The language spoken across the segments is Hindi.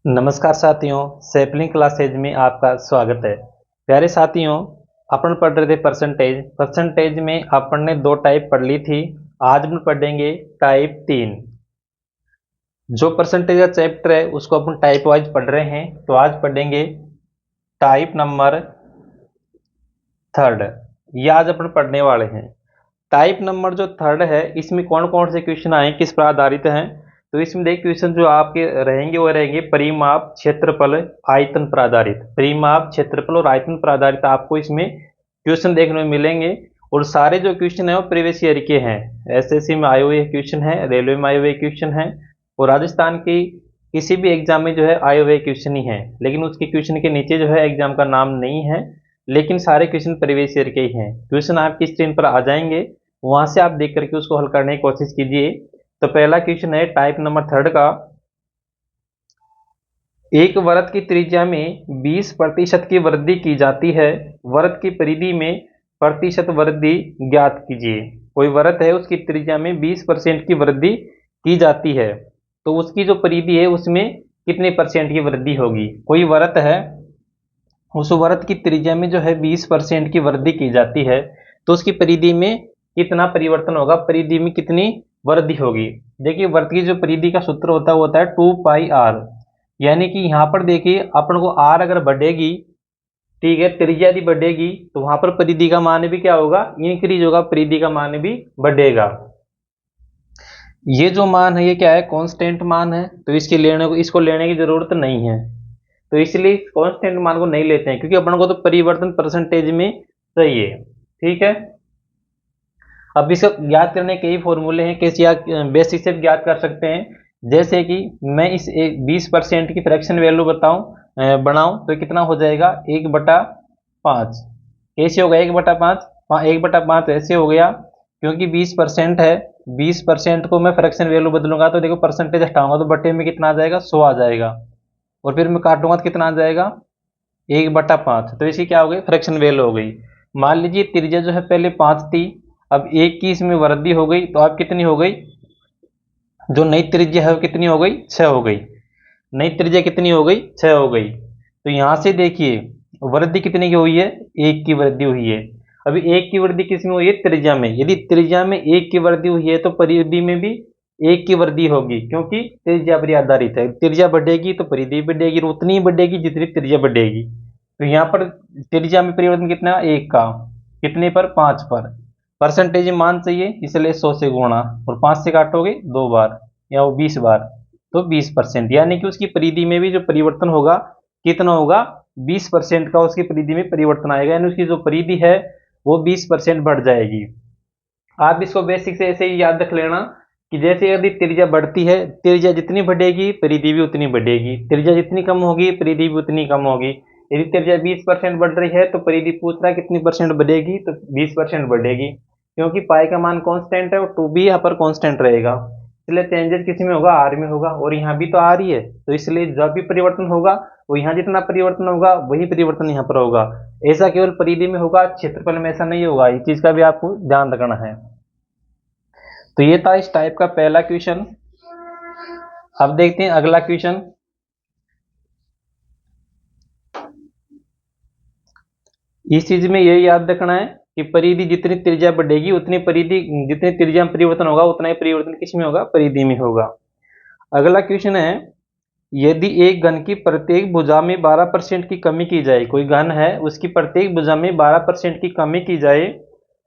नमस्कार साथियों, सैपलिंग क्लासेज में आपका स्वागत है। प्यारे साथियों, अपन पढ़ रहे थे परसेंटेज में अपन ने दो टाइप पढ़ ली थी। आज हम पढ़ेंगे टाइप 3। जो परसेंटेज का चैप्टर है उसको अपन टाइप वाइज पढ़ रहे हैं, तो आज पढ़ेंगे टाइप नंबर 3। ये आज अपन पढ़ने वाले हैं। टाइप नंबर जो 3 है, इसमें कौन कौन से क्वेश्चन आए, किस पर आधारित हैं। तो इसमें देख क्वेश्चन जो आपके रहेंगे वो रहेंगे परिमाप, क्षेत्रफल, आयतन पर आधारित। परिमाप, क्षेत्रफल और आयतन पर आधारित आपको इसमें क्वेश्चन देखने में मिलेंगे। और सारे जो क्वेश्चन है वो प्रीवियस ईयर के हैं। एसएससी में आए हुए क्वेश्चन है, रेलवे में आए हुए क्वेश्चन है, और राजस्थान की किसी भी एग्जाम में जो है आए हुए क्वेश्चन ही है। लेकिन उसके क्वेश्चन के नीचे जो है एग्जाम का नाम नहीं है, लेकिन सारे क्वेश्चन प्रीवियस ईयर के ही हैं। क्वेश्चन आपकी स्क्रीन पर आ जाएंगे, वहां से आप देख करके उसको हल करने की कोशिश कीजिए। तो पहला क्वेश्चन है टाइप नंबर 3 का। एक वृत्त की त्रिज्या में 20% की वृद्धि की जाती है, वृत्त की परिधि में प्रतिशत वृद्धि ज्ञात कीजिए। कोई वृत्त है, उसकी त्रिज्या में 20% की वृद्धि की जाती है, तो उसकी जो परिधि है उसमें कितने परसेंट की वृद्धि होगी। कोई वृत्त है, उस वृत्त की त्रिज्या में जो है 20% की वृद्धि की जाती है, तो उसकी परिधि में कितना परिवर्तन होगा, परिधि में कितनी वृद्धि होगी। देखिए, वृत्त की जो परिधि का सूत्र होता है वो होता है 2πr। यानी कि यहाँ पर देखिए अपन को r अगर बढ़ेगी, ठीक है, त्रिज्या यदि बढ़ेगी, तो वहां पर परिधि का मान भी क्या होगा, इंक्रीज होगा, परिधि का मान भी बढ़ेगा। ये जो मान है ये क्या है, कांस्टेंट मान है, तो इसको लेने की जरूरत नहीं है। तो इसलिए कांस्टेंट मान को नहीं लेते हैं, क्योंकि अपन को तो परिवर्तन परसेंटेज में चाहिए। ठीक है, अब इसको ज्ञात करने के कई फॉर्मूले हैं, कैसे बेसिक से ज्ञात कर सकते हैं। जैसे कि मैं इस 20% की फ्रैक्शन वैल्यू बनाऊं, तो कितना हो जाएगा, 1/5। कैसे होगा 1/5? 1/5 ऐसे हो गया, क्योंकि 20% है, 20% को मैं फ्रैक्शन वैल्यू बदलूंगा तो देखो परसेंटेज हटाऊंगा तो बटे में कितना आ जाएगा, 100 आ जाएगा, और फिर मैं काटूंगा तो कितना आ जाएगा, 1/5। तो इसकी क्या हो गई, फ्रैक्शन वैल्यू हो गई। मान लीजिए त्रिज्या जो है पहले 5 थी, अब 1 की इसमें वृद्धि हो गई, तो अब कितनी हो गई, जो नई त्रिज्या है वो कितनी हो गई, 6 हो गई। नई त्रिज्या कितनी हो गई, 6 हो गई। तो यहां से देखिए वृद्धि कितनी की हुई है, 1 की वृद्धि हुई है। अभी 1 की वृद्धि किसमें हुई है, त्रिज्या में। यदि त्रिज्या में 1 की वृद्धि हुई है तो परिधि में भी 1 की वृद्धि होगी, क्योंकि त्रिज्या पर आधारित है। त्रिज्या बढ़ेगी तो परिधि बढ़ेगी, और उतनी ही बढ़ेगी जितनी त्रिज्या बढ़ेगी। तो यहाँ पर त्रिज्या में परिवर्तन कितना, 1 का, कितने पर, 5 पर। परसेंटेज मान चाहिए, इसलिए 100 से गुणा, और 5 से काटोगे 2 बार या वो 20 बार, तो 20%। यानी कि उसकी परिधि में भी जो परिवर्तन होगा कितना होगा, 20% का उसकी परिधि में परिवर्तन आएगा, यानी उसकी जो परिधि है वो 20% बढ़ जाएगी। आप इसको बेसिक से ऐसे ही याद रख लेना कि जैसे यदि त्रिज्या बढ़ती है, त्रिज्या जितनी बढ़ेगी परिधि भी उतनी बढ़ेगी, त्रिज्या जितनी कम होगी परिधि भी उतनी कम होगी। यदि त्रिज्या 20% बढ़ रही है तो परिधि पूछ रहा है कितनी परसेंट बढ़ेगी, तो 20% बढ़ेगी, क्योंकि पाई का मान कांस्टेंट है और टू भी यहाँ पर कांस्टेंट रहेगा। इसलिए चेंजेस किसी में होगा, आर में होगा, और यहाँ भी तो आ रही है, तो इसलिए जब भी परिवर्तन होगा वो यहाँ जितना परिवर्तन होगा वही परिवर्तन यहाँ पर होगा। ऐसा केवल परिधि में होगा, क्षेत्रफल में ऐसा नहीं होगा। इस चीज का भी आपको ध्यान रखना है। तो ये था इस टाइप का पहला क्वेश्चन। अब देखते हैं अगला क्वेश्चन। इस चीज में ये याद रखना है कि परिधि जितनी त्रिज्या बढ़ेगी उतनी परिधि, जितनी त्रिज्या में परिवर्तन होगा उतना ही परिवर्तन किसमें होगा, परिधि में होगा। अगला क्वेश्चन है, यदि एक घन की प्रत्येक भुजा में 12% की कमी की जाए, कोई घन है उसकी प्रत्येक भुजा में 12% की कमी की जाए,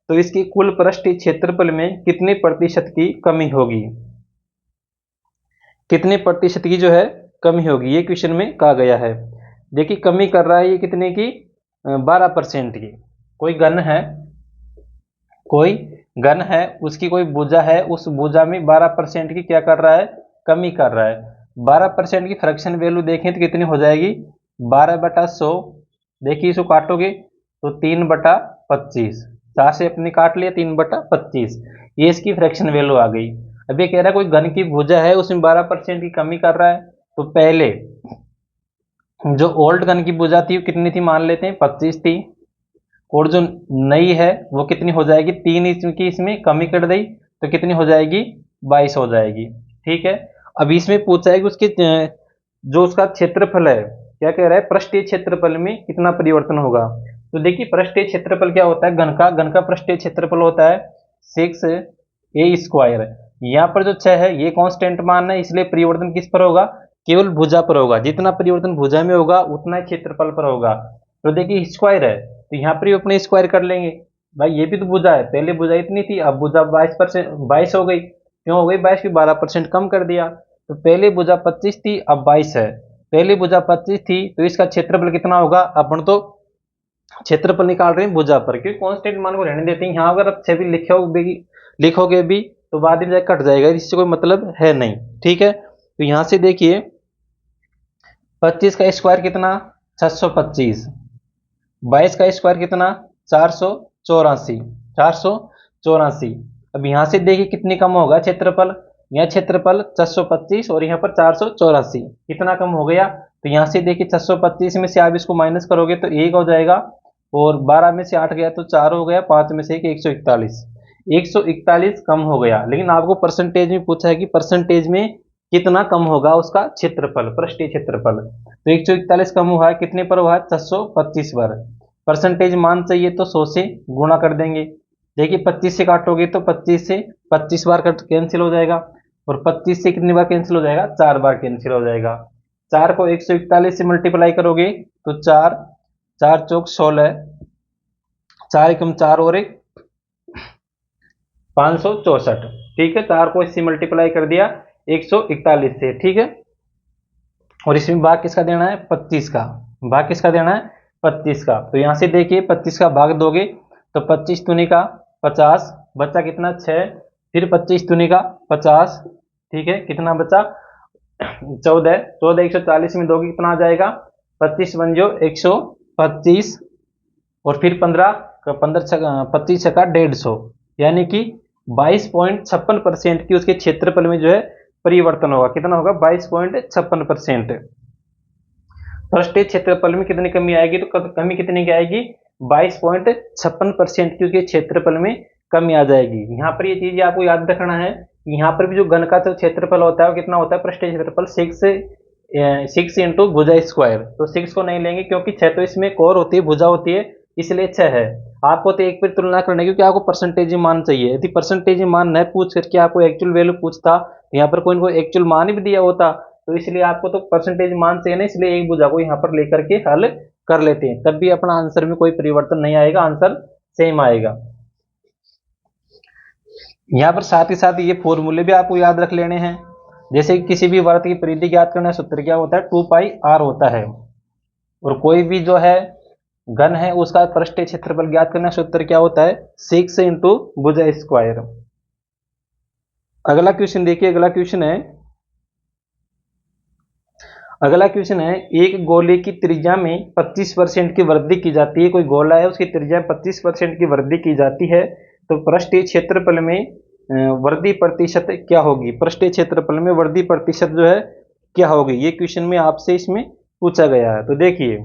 तो इसकी कुल पृष्ठीय क्षेत्रफल में कितने प्रतिशत की कमी होगी। कितने प्रतिशत की जो है कमी होगी, ये क्वेश्चन में कहा गया है। देखिए कमी कर रहा है ये कितने की, 12% की। कोई घन है, कोई घन है, उसकी कोई भुजा है, उस भुजा में 12% की क्या कर रहा है, कमी कर रहा है। 12% की फ्रैक्शन वैल्यू देखें तो कितनी हो जाएगी, 12/100। देखिए इसको काटोगे तो 3/25, 4 से अपने काट लिया, 3/25, ये इसकी फ्रैक्शन वैल्यू आ गई। अब ये कह रहा है कोई घन की भुजा है उसमें 12% की कमी कर रहा है, तो पहले जो ओल्ड घन की भुजा थी वो कितनी थी, मान लेते हैं 25 थी, और जो नई है वो कितनी हो जाएगी, 3 की इसमें कमी कर दी तो कितनी हो जाएगी, 22 हो जाएगी। ठीक है, अब इसमें पूछा है कि उसके जो उसका क्षेत्रफल है, क्या कह रहा है, पृष्ठीय क्षेत्रफल में कितना परिवर्तन होगा। तो देखिए पृष्ठीय क्षेत्रफल क्या होता है, घन का पृष्ठीय क्षेत्रफल होता है 6a²। यहाँ पर जो 6 है ये कांस्टेंट मान है, इसलिए परिवर्तन किस पर होगा, केवल भुजा पर होगा। जितना परिवर्तन भुजा में होगा उतना ही क्षेत्रफल पर होगा। तो देखिए स्क्वायर है तो यहाँ पर भी अपने स्क्वायर कर लेंगे। भाई ये भी तो भुजा है, पहले भुजा इतनी थी, अब भुजा 22% 22 हो गई। क्यों हो गई 22 की, 12% कम कर दिया। तो पहले भुजा 25 थी, अब 22 है। पहली भुजा 25 थी तो इसका क्षेत्रफल कितना होगा, अपन तो क्षेत्रफल निकाल रहे हैं भुजा पर, क्योंकि कांस्टेंट मान को रहने देते हैं। यहाँ अगर आप 6 भी लिखोगे भी तो बाद में जाकर कट जाएगा, इससे कोई मतलब है नहीं। ठीक है, तो यहां से देखिए 25 का स्क्वायर कितना 625, 22 का स्क्वायर कितना 484, 484। अब यहां से देखिए कितनी कम होगा क्षेत्रफल, यह क्षेत्रफल 625 और यहाँ पर 484, कितना कम हो गया। तो यहाँ से देखिए 625 में से आप इसको माइनस करोगे तो 1 हो जाएगा, और 12 में से 8 गया तो 4 हो गया, 5 में से 141, 141 कम हो गया। लेकिन आपको परसेंटेज में पूछा है कि परसेंटेज में कितना कम होगा उसका क्षेत्रफल, पृष्ठीय क्षेत्रफल। तो 141 कम हुआ है, कितने पर हुआ है 625 पर। परसेंटेज मान चाहिए तो 100 से गुणा कर देंगे। देखिए 25 से काटोगे तो 25 से 25 बार कैंसिल हो जाएगा, और 25 से कितनी बार कैंसिल हो जाएगा, 4 बार कैंसिल हो जाएगा। 4 को 141 से मल्टीप्लाई करोगे तो 4 4 चौक 16, 4 एकम 4 और 1 564। ठीक है, 4 को इससे मल्टीप्लाई कर दिया 141 से। ठीक है, और इसमें भाग किसका देना है, 25 का। भाग किसका देना है, 25 का। तो यहां से देखिए 25 का भाग दोगे तो 25 दूनी का 50, बचा कितना 6, फिर 25 दूनी का 50। ठीक है, कितना बचा 14, 14 140 में दोगे कितना आ जाएगा, 25 बन जो 125, और फिर 15 25 का 150, यानी कि 22.56% की उसके क्षेत्रफल में जो है परिवर्तन होगा। कितना होगा, 22.56%। पृष्ठीय क्षेत्रफल में कितनी कमी आएगी, तो कमी कितनी की आएगी, 22.56% की उसके क्षेत्रफल में कमी आ जाएगी। यहाँ पर ये चीज आपको याद रखना है, यहाँ पर भी जो घन का जो क्षेत्रफल होता है वो कितना होता है, पृष्ठीय क्षेत्रफल 6 इंटू भुजा स्क्वायर। तो 6 को नहीं लेंगे क्योंकि 6 तो इसमें कोर होती है, भुजा होती है, इसलिए 6 है। आपको तो एक पर तुलना करनी, क्योंकि आपको परसेंटेज मान चाहिए। यदि परसेंटेज मान न पूछ करके आपको एक्चुअल वैल्यू पूछता, यहाँ पर कोई कोई एक्चुअल मान ही भी दिया होता, तो इसलिए आपको तो परसेंटेज मान चाहिए ना, इसलिए एक भुजा को यहाँ पर लेकर के हल कर लेते हैं, तब भी अपना आंसर में कोई परिवर्तन नहीं आएगा, आंसर सेम आएगा। यहाँ पर साथ ही साथ ये फॉर्मूले भी आपको याद रख लेने हैं। जैसे कि किसी भी वर्त की परिधि ज्ञात करना, सूत्र क्या होता है, 2πr होता है। और कोई भी जो है घन है उसका पृष्ठीय क्षेत्रफल ज्ञात करना, सूत्र क्या होता है, 6 इंटू भुजा स्क्वायर। अगला क्वेश्चन देखिए, अगला क्वेश्चन है एक गोले की त्रिज्या में 25% की वृद्धि की जाती है। कोई गोला है उसकी त्रिज्या 25% की वृद्धि की जाती है, तो पृष्ठीय क्षेत्रफल में वृद्धि प्रतिशत क्या होगी, पृष्ठीय क्षेत्रफल में वृद्धि प्रतिशत जो है क्या होगी, ये क्वेश्चन में आपसे इसमें पूछा गया है। तो देखिए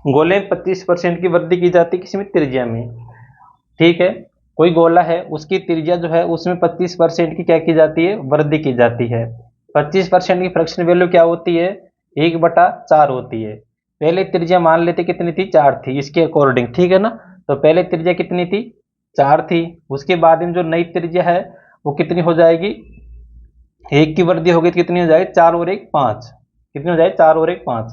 गोले में 25% की वृद्धि की जाती है, किसी में त्रिज्या में। ठीक है, कोई गोला है उसकी त्रिज्या जो है उसमें 25% की क्या की जाती है, वृद्धि की जाती है। 25% की फ्रैक्शन वैल्यू क्या होती है, 1/4 होती है। पहले त्रिज्या मान लेते कितनी थी, 4 थी, इसके अकॉर्डिंग। ठीक है ना, तो पहले त्रिज्या कितनी थी, 4 थी। उसके बाद में जो नई त्रिज्या है वो कितनी हो जाएगी, 1 की वृद्धि होगी तो कितनी हो जाएगी, 4 और 1 5। कितनी हो जाएगी, 4 और 1 5।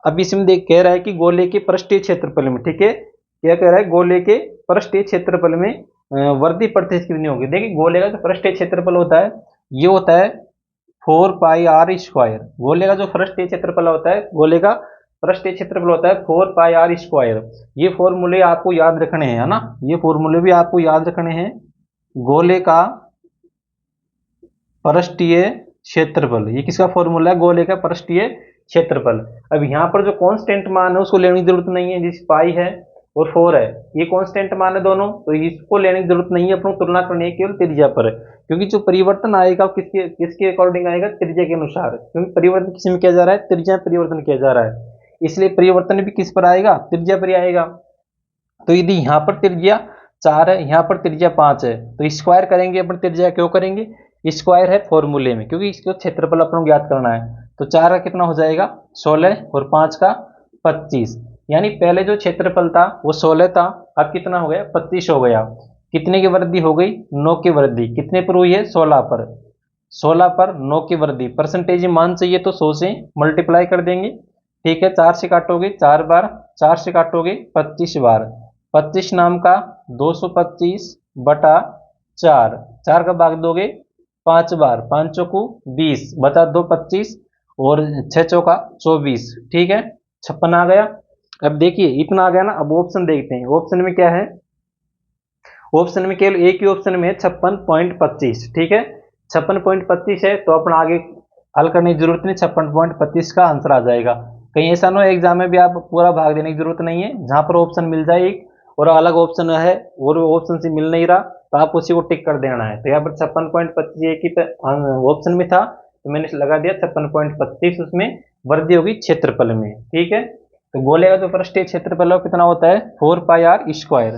अब इसमें देख कह रहा है कि गोले के पृष्ठीय क्षेत्रफल में, ठीक है, क्या कह रहा है, गोले के पृष्ठीय क्षेत्रफल में वृद्धि प्रतिशत कितनी होगी। देखिए गोले का जो पृष्ठीय क्षेत्रफल होता है ये होता है 4πr²। गोले का जो पृष्ठीय क्षेत्रफल होता है, गोले का पृष्ठीय क्षेत्रफल होता है 4πr²। ये फॉर्मूले आपको याद रखने हैं, है ना, ये फॉर्मूले भी आपको याद रखने हैं। गोले का पृष्ठीय क्षेत्रफल, ये किसका फॉर्मूला है, गोले का पृष्ठीय क्षेत्रफल। अब यहाँ पर जो कांस्टेंट मान है उसको लेने की जरूरत नहीं है, जिस पाई है और 4 है, ये कांस्टेंट मान है दोनों, तो इसको लेने की जरूरत नहीं है, अपनी तुलना करनी है केवल त्रिज्या पर। क्योंकि जो परिवर्तन आएगा किसके किसके अकॉर्डिंग आएगा, त्रिज्या के अनुसार, क्योंकि परिवर्तन किस में किया जा रहा है, त्रिज्या परिवर्तन किया जा रहा है, इसलिए परिवर्तन भी किस पर आएगा, त्रिज्या पर आएगा। तो यदि यहाँ पर त्रिज्या 4 है, यहाँ पर त्रिज्या 5 है, तो स्क्वायर करेंगे अपन, त्रिज्या क्यों करेंगे, स्क्वायर है फॉर्मूले में, क्योंकि इसको क्षेत्रफल अपन को ज्ञात करना है। तो 4 का कितना हो जाएगा 16 और 5 का 25। यानी पहले जो क्षेत्रफल था वो 16 था, अब कितना हो गया 25 हो गया। कितने की वृद्धि हो गई 9 की वृद्धि। कितने पर हुई है 16 पर। 16 पर 9 की वृद्धि। परसेंटेज मान चाहिए तो 100 से मल्टीप्लाई कर देंगे। ठीक है, 4 से काटोगे 4 बार, 4 से काटोगे 25 बार। 25 नाम का 225 बटा 4, 4 का भाग दोगे 5 बार, 5 चौको 20 बचा 2 25 और 6 चौका 24। ठीक है, 56 आ गया। अब देखिए इतना आ गया ना, अब ऑप्शन देखते हैं। ऑप्शन में क्या है, ऑप्शन में केवल एक ही ऑप्शन में 56.25। ठीक है, 56.25 है तो अपना आगे हल करने की जरूरत नहीं, 56.25 का आंसर आ जाएगा। कहीं ऐसा ना हो एग्जाम में भी आप पूरा भाग देने की जरूरत नहीं है, जहां पर ऑप्शन मिल जाए एक और अलग ऑप्शन है और ऑप्शन से मिल नहीं रहा तो आप उसी को टिक कर देना है। तो यहाँ पर 56.25 एक ही ऑप्शन में था तो मैंने लगा दिया 56.25, उसमें वृद्धि होगी क्षेत्रफल में। ठीक है, तो गोले का जो पृष्ठीय क्षेत्रफल है कितना होता है 4 पाई आर स्क्वायर।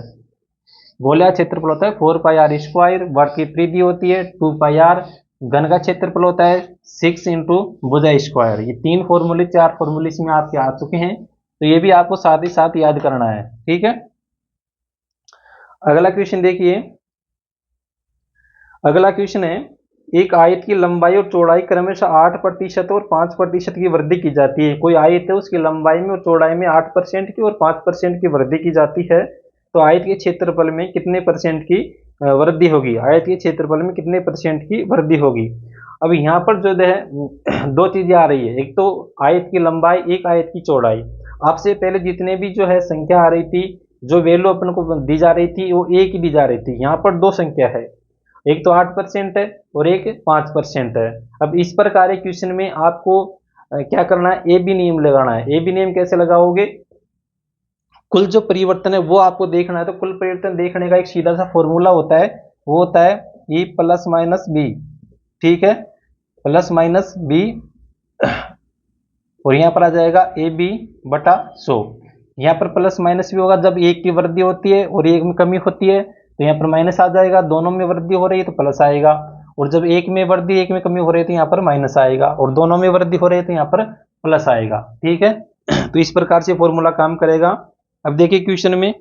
गोले का क्षेत्रफल होता है 4 पाई आर स्क्वायर, वर्ग की परिधि होती है 2 पाई आर, घन का क्षेत्रफल होता है 6 इंटू भुजा स्क्वायर। ये 3 फॉर्मूले 4 फॉर्मूले इसमें आपके आ चुके हैं, तो ये भी आपको साथ ही साथ याद करना है। ठीक है, अगला क्वेश्चन देखिए। अगला क्वेश्चन है, एक आयत की लंबाई और चौड़ाई क्रमशः 8% और 5% की वृद्धि की जाती है। कोई आयत है उसकी लंबाई में और चौड़ाई में 8% की और 5% की वृद्धि की जाती है, तो आयत के क्षेत्रफल में कितने परसेंट की वृद्धि होगी। आयत के क्षेत्रफल में कितने परसेंट की वृद्धि होगी। अब यहाँ पर जो है दो चीजें आ रही है, एक तो आयत की लंबाई, एक आयत की चौड़ाई। आपसे पहले जितने भी जो है संख्या आ रही थी, जो वैल्यू अपन को दी जा रही थी वो एक ही दी जा रही थी। यहाँ पर दो संख्या है, एक तो 8% है और एक 5% है। अब इस प्रकार के क्वेश्चन में आपको क्या करना है, ए बी नियम लगाना है। ए बी नियम कैसे लगाओगे, कुल जो परिवर्तन है वो आपको देखना है। तो कुल परिवर्तन देखने का एक सीधा सा फॉर्मूला होता है, वो होता है ई प्लस माइनस बी। ठीक है, प्लस माइनस बी और यहाँ पर आ जाएगा ए बी बटा 100। यहाँ पर प्लस माइनस भी होगा जब एक की वृद्धि होती है और एक में कमी होती है, तो यहाँ पर माइनस आ जाएगा। दोनों में वृद्धि हो रही है तो प्लस आएगा, और जब एक में वृद्धि एक में कमी हो रही है तो यहाँ पर माइनस आएगा, और दोनों में वृद्धि हो रही है तो यहाँ पर प्लस आएगा। ठीक है, तो इस प्रकार से फॉर्मूला काम करेगा। अब देखिए क्वेश्चन में,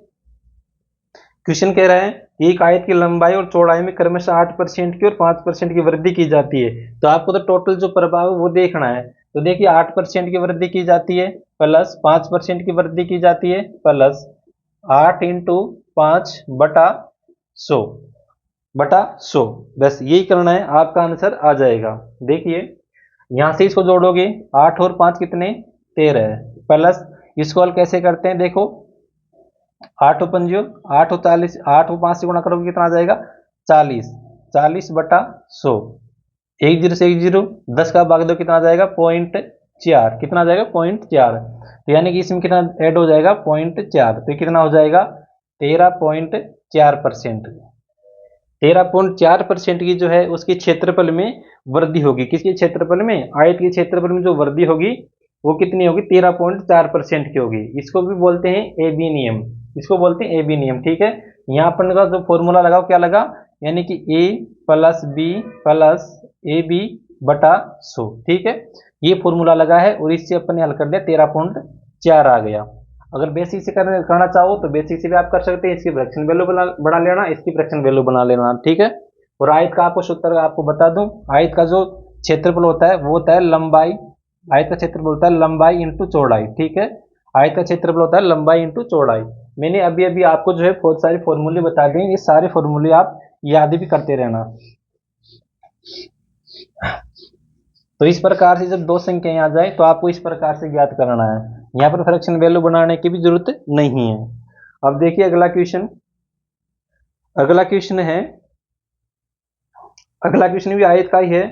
क्वेश्चन कह रहा है एक आयत की लंबाई और चौड़ाई में क्रमशः 8% की और 5% की वृद्धि की जाती है, तो आपको तो टोटल जो प्रभाव है वो देखना है। तो देखिए 8% की वृद्धि की जाती है प्लस 5% की वृद्धि की जाती है प्लस 8 इंटू 5 बटा 100 बटा 100, बस यही करना है, आपका आंसर आ जाएगा। देखिए यहां से इसको जोड़ोगे 8 और 5 कितने 13 प्लस इसको हल कैसे करते हैं, देखो 8 और 5 8 और 40, 8 और 5 से गुणा करोगे कितना आ जाएगा 40, 40 बटा 100, एक जीरो से एक जीरो, 10 का भाग दो कितना आ जाएगा 0.4, कितना आ जाएगा 0.4। तो यानी कि इसमें कितना ऐड हो जाएगा 0.4, तो कितना हो जाएगा 13.4%। 13.4% की जो है उसके क्षेत्रफल में वृद्धि होगी। किसके क्षेत्रफल में, आयत के क्षेत्रफल में जो वृद्धि होगी वो कितनी होगी 13.4% की होगी। इसको भी बोलते हैं ए बी नियम, इसको बोलते हैं ए बी नियम। ठीक है, यहाँ अपन का जो फॉर्मूला लगा क्या लगा, यानी कि A plus B plus A B बटा 100। ठीक है, ये फॉर्मूला लगा है और इससे अपन ने हल कर दिया 13.4 आ गया। अगर बेसिक से करना चाहो तो बेसिक से भी आप कर सकते हैं, इसकी फ्रैक्शन वैल्यू बढ़ा लेना, इसकी फ्रैक्शन वैल्यू बना लेना। ठीक है, और आयत का आपको सूत्र आपको बता दूं, आयत का जो क्षेत्रफल होता है वो होता है लंबाई, आयत का क्षेत्रफल होता है लंबाई इंटू चौड़ाई। ठीक है, आयत का क्षेत्रफल होता है लंबाई इंटू चौड़ाई। मैंने अभी अभी आपको जो है बहुत सारे फॉर्मूले बता दिए, ये सारे फॉर्मूले आप याद भी करते रहना। तो इस प्रकार से जब दो संख्याएं आ जाए तो आपको इस प्रकार से ज्ञात करना है, यहाँ पर फ्रैक्शन वैल्यू बनाने की भी जरूरत नहीं है। अब देखिए अगला क्वेश्चन, अगला क्वेश्चन है, अगला क्वेश्चन भी आयत का ही है।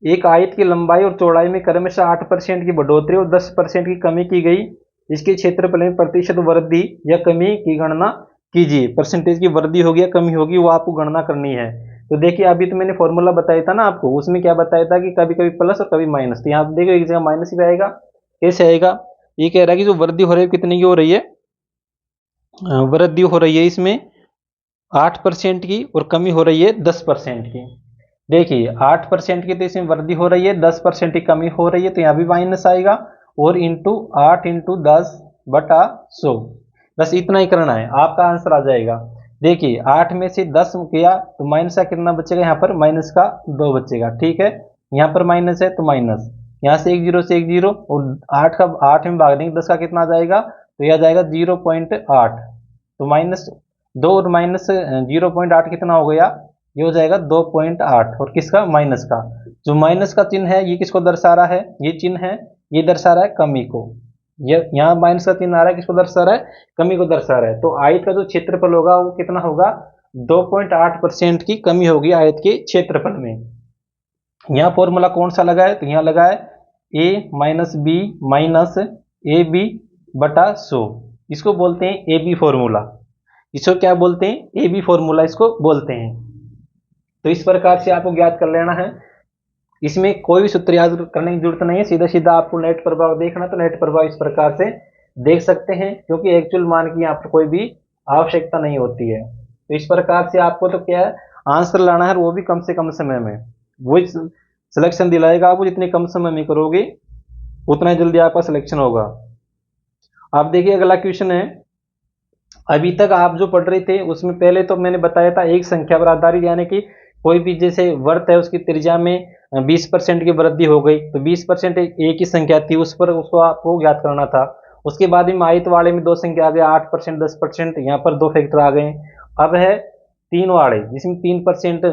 एक आयत की लंबाई और चौड़ाई में क्रमशः 8% की बढ़ोतरी और 10% की कमी की गई, इसके क्षेत्रफल में प्रतिशत वृद्धि या कमी की गणना कीजिए। परसेंटेज की वृद्धि होगी या कमी होगी वो आपको गणना करनी है। तो देखिए अभी तो मैंने फॉर्मूला बताया था ना आपको, उसमें क्या बताया था कि कभी कभी प्लस और कभी माइनस, तो यहाँ देखो एक जगह माइनस ही आएगा। कैसे आएगा, ये कह रहा है कि जो वृद्धि हो रही है कितनी की हो रही है, वृद्धि हो रही है इसमें 8% की और कमी हो रही है 10% की। देखिए 8% की तो इसमें वृद्धि हो रही है, 10% की कमी हो रही है, तो यहाँ भी माइनस आएगा और इंटू 8 × 10/100, बस इतना ही करना है, आपका आंसर आ जाएगा। देखिए 8 में से 10 किया तो माइनस का कितना बचेगा, यहाँ पर माइनस का 2 बचेगा, ठीक है। यहाँ पर माइनस है तो माइनस, यहाँ से एक जीरो से एक जीरो, और 8 में भाग देंगे 10 का कितना आ जाएगा, तो यह आ जाएगा 0.8, तो -2 और -0.8 कितना हो गया, ये हो जाएगा 2.8, और किसका, माइनस का। जो माइनस का चिन्ह है ये किसको दर्शा रहा है, ये चिन्ह है ये दर्शा रहा है कमी को, ये यहाँ माइनस का चिन्ह आ रहा है किसको दर्शा रहा है, कमी को दर्शा रहा है। तो आयत का जो क्षेत्रफल होगा वो कितना होगा, 2.8% की कमी होगी आयत के क्षेत्रफल में। यहाँ फॉर्मूला कौन सा लगा है, तो यहाँ लगा है a minus B minus A B बटा 100, इसको बोलते हैं ए बी फॉर्मूला। इसको क्या बोलते हैं, ए बी फॉर्मूला इसको बोलते हैं। तो इस प्रकार से आपको ज्ञात कर लेना है, इसमें कोई भी सूत्र याद करने की जरूरत नहीं है, सीधा सीधा आपको नेट प्रभाव देखना, तो नेट प्रभाव इस प्रकार से देख सकते हैं, क्योंकि एक्चुअल मान की यहाँ पर कोई भी आवश्यकता नहीं होती है। तो इस प्रकार से आपको तो क्या है, आंसर लाना है, वो भी कम से कम समय में, वही सिलेक्शन दिलाएगा आपको, जितने कम समय में करोगे उतना जल्दी आपका सिलेक्शन होगा। आप देखिए अगला क्वेश्चन है, अभी तक आप जो पढ़ रहे थे उसमें पहले तो मैंने बताया था एक संख्या पर आधारित, यानी कि कोई भी जैसे वर्त है उसकी त्रिज्या में 20% की वृद्धि हो गई, तो 20% एक ही संख्या थी, उस पर उसको आपको ज्ञात करना था। उसके बाद में आयत वाले में दो संख्या आ गया 8%, 10%, यहाँ पर दो फैक्टर आ गए। अब है तीन वाले, जिसमें 3%,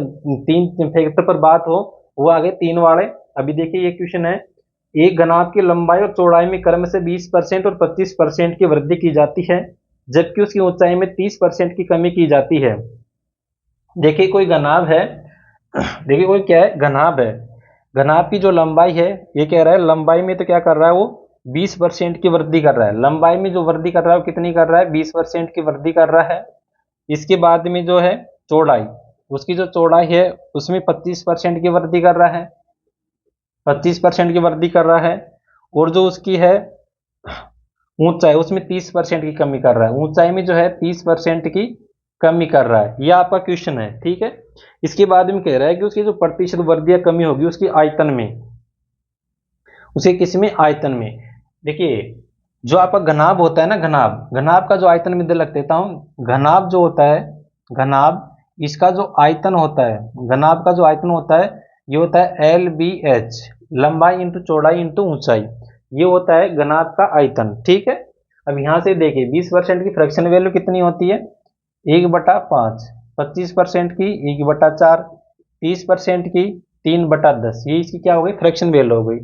तीन फैक्टर पर बात हो, वो आ गए तीन वाले। अभी देखिए ये क्वेश्चन है, एक घनाभ की लंबाई और चौड़ाई में क्रम से 20% और 25% की वृद्धि की जाती है, जबकि उसकी ऊंचाई में 30% की कमी की जाती है। देखिए कोई घनाभ है, देखिए कोई क्या है, घनाभ है, घनाभ की जो लंबाई है, ये कह रहा है लंबाई में तो क्या कर रहा है वो 20% की वृद्धि कर रहा है, लंबाई में जो वृद्धि कर रहा है वो कितनी कर रहा है, 20% की वृद्धि कर रहा है। इसके बाद में जो है चौड़ाई, उसकी जो चौड़ाई है उसमें 25% की वृद्धि कर रहा है, 25% की वृद्धि कर रहा है। और जो उसकी है ऊंचाई, उसमें 30% की कमी कर रहा है, ऊंचाई में जो है 30% की कमी कर रहा है। यह आपका क्वेश्चन है, ठीक है। इसके बाद में कह रहा है कि उसकी जो प्रतिशत वृद्धि या कमी होगी उसकी आयतन में, उसे किसमें, आयतन में। देखिए जो आपका घनाभ होता है ना, घनाभ, घनाभ का जो आयतन में रख देता हूं, घनाभ जो होता है, घनाभ, इसका जो आयतन होता है, घनाभ का जो आयतन होता है ये होता है LBH, लंबाई इंटू चौड़ाई इंटू ऊंचाई, ये होता है घनाभ का आयतन, ठीक है। अब यहां से देखिए 20% की फ्रैक्शन वैल्यू कितनी होती है, 1/5, 25% की 1/4, 30% की 3/10, ये इसकी क्या हो गई, फ्रैक्शन वैल्यू हो गई।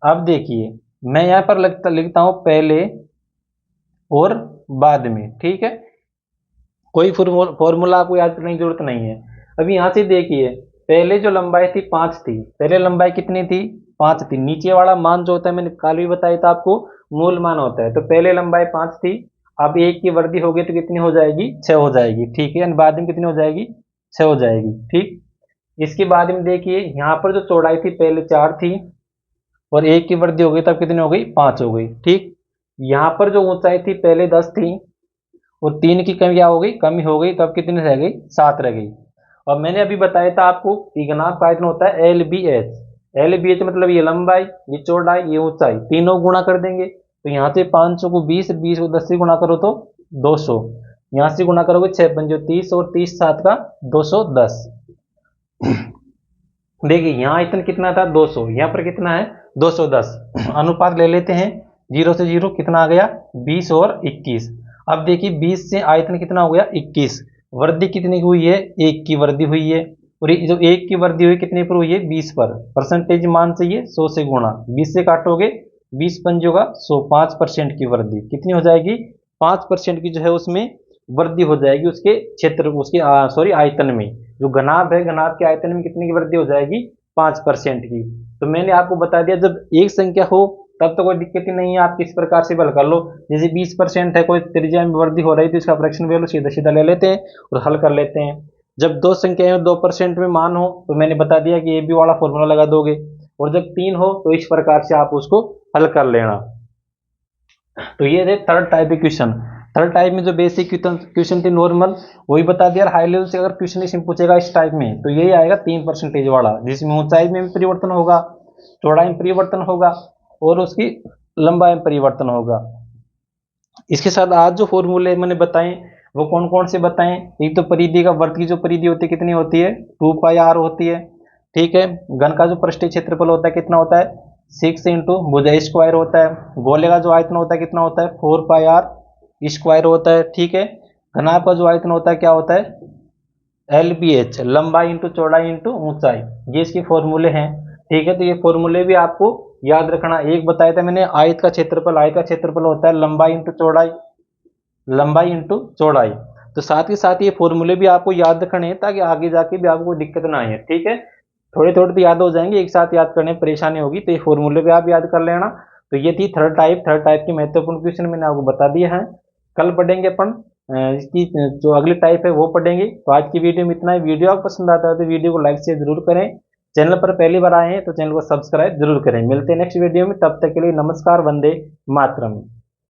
अब देखिए मैं यहां पर लिखता हूं पहले और बाद में, ठीक है, कोई फॉर्मूला आपको याद करने की जरूरत नहीं है। अभी यहां से देखिए पहले जो लंबाई थी 5 थी, पहले लंबाई कितनी थी, 5 थी। नीचे वाला मान जो होता है मैंने कल भी बताया था आपको, मूल मान होता है। तो पहले लंबाई 5 थी, अब एक की वृद्धि हो गई तो कितनी हो जाएगी, 6 हो जाएगी, ठीक है। बाद में कितनी हो जाएगी, 6 हो जाएगी, ठीक। इसके बाद में देखिए यहाँ पर जो चौड़ाई थी पहले 4 थी, और एक की वृद्धि हो गई तब कितनी हो गई, 5 हो गई, ठीक। यहाँ पर जो ऊंचाई थी पहले 10 थी, और 3 की कमी क्या हो गई, कमी हो गई, तब कितनी रह गई, 7 रह गई। और मैंने अभी बताया था आपको कि घनाभ का आयतन होता है LBH, LBH मतलब ये लंबाई, ये चौड़ाई, ये ऊंचाई, तीनों गुणा कर देंगे। तो यहाँ से 500 को 20, 20 को 10 से गुणा करो तो 200, यहाँ से गुणा करोगे 6 पंजे 30, और 30 7 का 210। देखिए यहाँ आयतन कितना था 200, यहाँ पर कितना है 210। अनुपात ले लेते हैं, 0 से 0 कितना आ गया, 20 और 21। अब देखिए 20 से आयतन कितना हो गया 21, वृद्धि कितनी हुई है, 1 की वृद्धि हुई है। और ये जो 1 की वृद्धि हुई कितने पर हुई है, 20 पर। परसेंटेज मान चाहिए 100 से गुणा, 20 से काटोगे 20 पंजों का 100, 5% की वृद्धि कितनी हो जाएगी, 5% की जो है उसमें वृद्धि हो जाएगी, उसके क्षेत्र, उसके सॉरी आयतन में। जो घनाभ है, घनाभ के आयतन में कितने की वृद्धि हो जाएगी, 5% की। तो मैंने आपको बता दिया जब एक संख्या हो तब तो कोई दिक्कत ही नहीं है, आप किस प्रकार से हल कर लो। जैसे 20% है, कोई त्रिज्या में वृद्धि हो रही है तो इसका फ्रैक्शन वैल्यू सीधा सीधा ले लेते हैं और हल कर लेते हैं। जब दो संख्याएं 2% में मान हो तो मैंने बता दिया कि ये भी वाला फॉर्मूला लगा दोगे, और जब 3 हो तो इस प्रकार से आप उसको हल कर लेना। तो ये थे third type equation. Third type में जो बेसिक क्वेश्चन थे नॉर्मल वही बता दिया। हाई लेवल से अगर क्वेश्चन इसे पूछेगा इस टाइप में तो यही आएगा 3% वाला, जिसमें ऊंचाई में परिवर्तन होगा, चौड़ाई में परिवर्तन होगा और उसकी लंबाई में परिवर्तन होगा। इसके साथ आज जो फॉर्मूले मैंने बताए वो कौन कौन से बताएं। एक तो परिधि का, वर्ग की जो परिधि होती है कितनी होती है, 2πr होती है। ठीक है, घन का जो पृष्ठीय क्षेत्रफल होता है कितना होता है, 6 इंटू भुजा स्क्वायर होता है। गोले का जो आयतन होता है कितना होता है, 4πr स्क्वायर होता है। ठीक है, घनाभ का जो आयतन होता है क्या होता है, LBH, लंबाई इंटू चौड़ाई इंटू ऊंचाई। ये इसके फॉर्मूले हैं। ठीक है, तो ये फॉर्मूले भी आपको याद रखना। एक बताया था मैंने आयत का क्षेत्रफल, आयत का क्षेत्रफल होता है लंबाई इंटू चौड़ाई, लंबाई इंटू चौड़ाई। तो साथ ही साथ ये फॉर्मूले भी आपको याद रखने हैं ताकि आगे जाके भी आपको कोई दिक्कत ना आए। ठीक है, थोड़े थोड़े तो याद हो जाएंगे, एक साथ याद करने में परेशानी होगी, तो ये फॉर्मूले भी आप याद कर लेना। तो ये थी थर्ड टाइप की महत्वपूर्ण क्वेश्चन मैंने आपको बता दिया है। कल पढ़ेंगे अपन इसकी जो अगली टाइप है वो पढ़ेंगे। तो आज की वीडियो में इतना ही। वीडियो आपको पसंद आता है तो वीडियो को लाइक शेयर जरूर करें। चैनल पर पहली बार आए हैं तो चैनल को सब्सक्राइब जरूर करें। मिलते हैं नेक्स्ट वीडियो में, तब तक के लिए नमस्कार, वंदे मातरम।